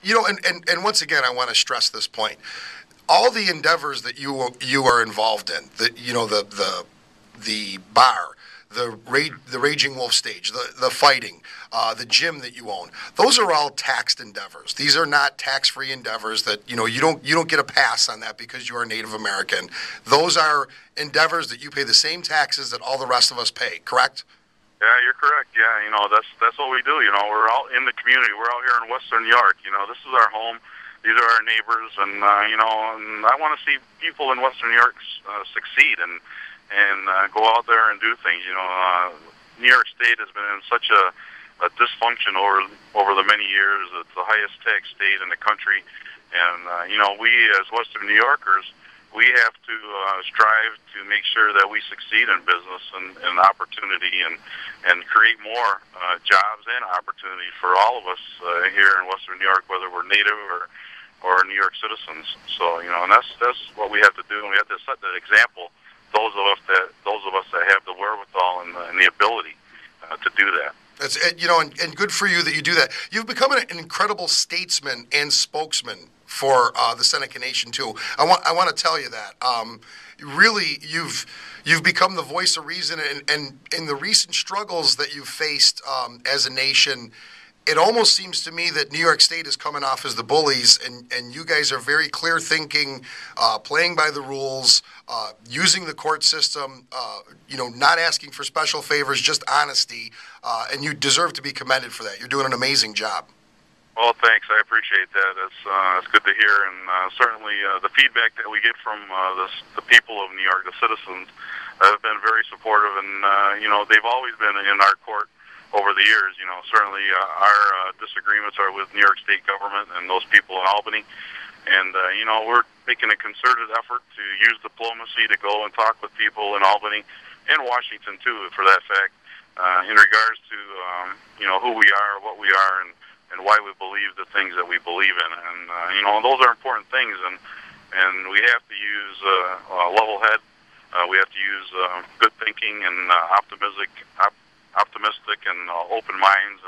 And once again, I want to stress this point. All the endeavors that you are involved in, the bar, the Raging Wolf stage, the fighting, the gym that you own, those are all taxed endeavors. These are not tax-free endeavors that, you don't get a pass on that because you are Native American. Those are endeavors that you pay the same taxes that all the rest of us pay, correct? Yeah, you're correct. Yeah, that's what we do. We're all in the community. We're out here in Western New York. This is our home. These are our neighbors, and and I want to see people in Western New York succeed and go out there and do things. New York State has been in such a dysfunction over the many years. It's the highest tax state in the country, and we as Western New Yorkers, we have to strive to make sure that we succeed in business and opportunity and create more jobs and opportunity for all of us here in Western New York, whether we're native or New York citizens. So and that's what we have to do, and we have to set that example. Those of us that have the wherewithal and the ability to do that. That's and good for you that you do that. You've become an incredible statesman and spokesman for the Seneca Nation too. I want to tell you that. Really, you've become the voice of reason, and in the recent struggles that you've faced as a nation, it almost seems to me that New York State is coming off as the bullies, and you guys are very clear thinking, playing by the rules, using the court system, not asking for special favors, just honesty, and you deserve to be commended for that. You're doing an amazing job. Well, thanks. I appreciate that. It's good to hear, and certainly the feedback that we get from the people of New York, the citizens, have been very supportive, and they've always been in our court over the years. Certainly our disagreements are with New York State government and those people in Albany, and we're making a concerted effort to use diplomacy to go and talk with people in Albany and Washington too, for that fact, in regards to who we are, what we are, and why we believe the things that we believe in, and those are important things, and we have to use a level head. We have to use good thinking and optimistic and open minds,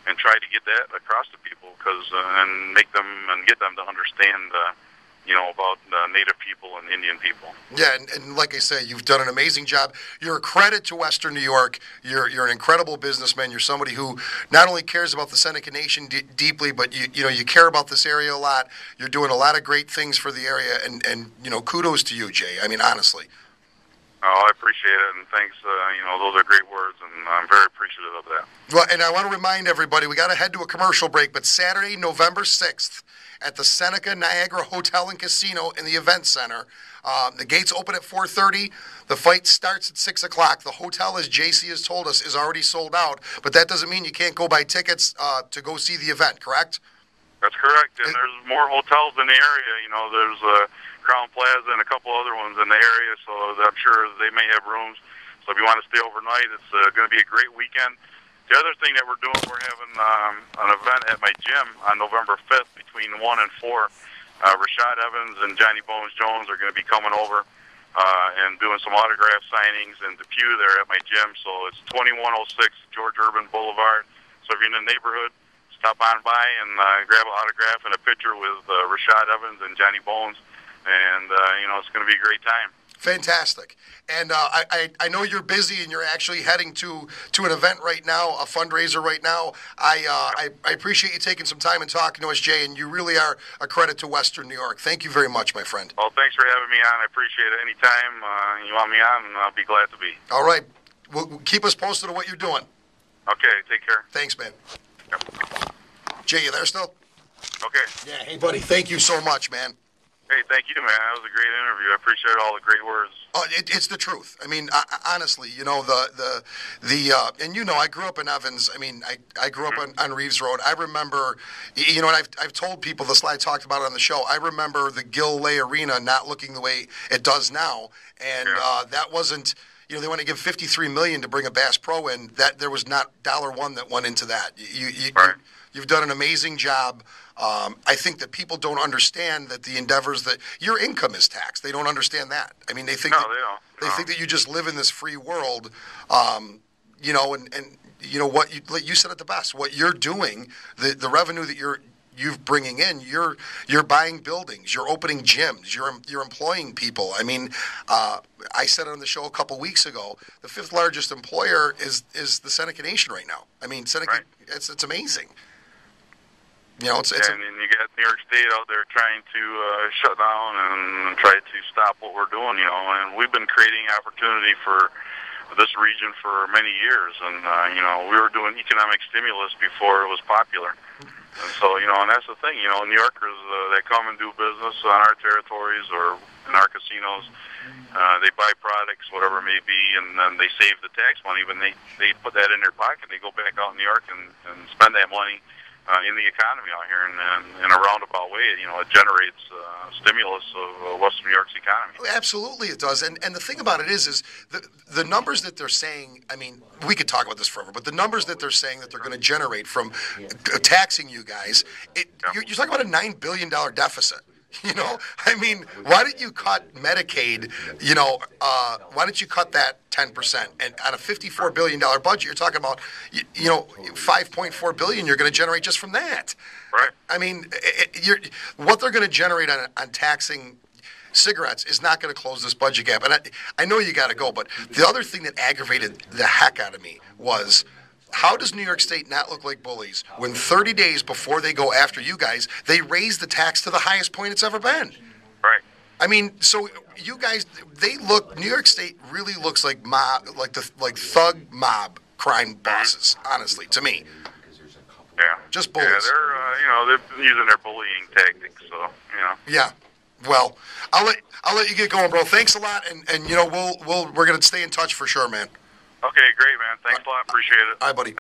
and try to get that across to people, and make them and get them to understand about Native people and Indian people. Yeah, and like I say, you've done an amazing job. You're a credit to Western New York. You're an incredible businessman. You're somebody who not only cares about the Seneca Nation deeply, but you care about this area a lot. You're doing a lot of great things for the area, and kudos to you, Jay. I mean, honestly. Oh, I appreciate it, and thanks. Those are great words, and I'm very appreciative of that. Well, and I want to remind everybody, we got to head to a commercial break, but Saturday, November 6th, at the Seneca Niagara Hotel and Casino in the Event Center. The gates open at 4:30. The fight starts at 6 o'clock. The hotel, as JC has told us, is already sold out, but that doesn't mean you can't go buy tickets to go see the event, correct? That's correct, and there's more hotels in the area. There's Crown Plaza and a couple other ones in the area, so I'm sure they may have rooms. So if you want to stay overnight, it's going to be a great weekend. The other thing that we're doing, we're having an event at my gym on November 5th between 1 and 4. Rashad Evans and Johnny Bones Jones are going to be coming over and doing some autograph signings in Depew there at my gym. So it's 2106 George Urban Boulevard. So if you're in the neighborhood, stop on by and grab an autograph and a picture with Rashad Evans and Johnny Bones. And, it's going to be a great time. Fantastic. And I know you're busy and you're actually heading to an event right now, a fundraiser right now. I appreciate you taking some time and talking to us, Jay, and you really are a credit to Western New York. Thank you very much, my friend. Well, thanks for having me on. I appreciate it. Anytime you want me on, I'll be glad to be. All right. Well, keep us posted on what you're doing. Okay. Take care. Thanks, man. Yep. Jay, you there still? Okay. Yeah. Hey, buddy. Thank you so much, man. Hey, thank you, man. That was a great interview. I appreciate all the great words. Oh, it's the truth. I mean, honestly, and I grew up in Evans. I mean, I grew up on Reeves Road. I remember, and I've told people this. I talked about it on the show. I remember the Gill Lay Arena not looking the way it does now, and that wasn't. They want to give $53 million to bring a Bass Pro in. That there was not $1 that went into that. You've done an amazing job. I think that people don't understand that the endeavors that your income is taxed. They don't understand that. I mean, they think they think that you just live in this free world. And what you said it the best. What you're doing, the revenue that you're bringing in, you're buying buildings, you're opening gyms, you're employing people. I mean, I said on the show a couple weeks ago, the fifth largest employer is the Seneca Nation right now. I mean, Seneca, Right. it's amazing. And you got New York State out there trying to shut down and try to stop what we're doing, and we've been creating opportunity for this region for many years, and we were doing economic stimulus before it was popular. And so, and that's the thing, New Yorkers, they come and do business on our territories or in our casinos. They buy products, whatever it may be, and then they save the tax money. When they put that in their pocket, they go back out in New York and spend that money in the economy out here, and in a roundabout way, it generates stimulus of Western New York's economy. Absolutely, it does. And the thing about it is the numbers that they're saying. I mean, we could talk about this forever, but the numbers that they're saying that they're going to generate from taxing you guys, you're talking about a $9 billion deficit. I mean, why didn't you cut Medicaid? Why didn't you cut that 10%? And on a $54 billion budget, you're talking about, $5.4 billion you're going to generate just from that. Right. I mean, what they're going to generate on taxing cigarettes is not going to close this budget gap. And I know you got to go, but the other thing that aggravated the heck out of me was, how does New York State not look like bullies when 30 days before they go after you guys, they raise the tax to the highest point it's ever been? Right. I mean, so you guys, New York State really looks like thug mob crime bosses, honestly, to me. Yeah. Just bullies. Yeah, they're using their bullying tactics, so, Yeah. Well, I'll let you get going, bro. Thanks a lot, and we're going to stay in touch for sure, man. Okay, great, man. Thanks a lot. Appreciate it. All right, buddy.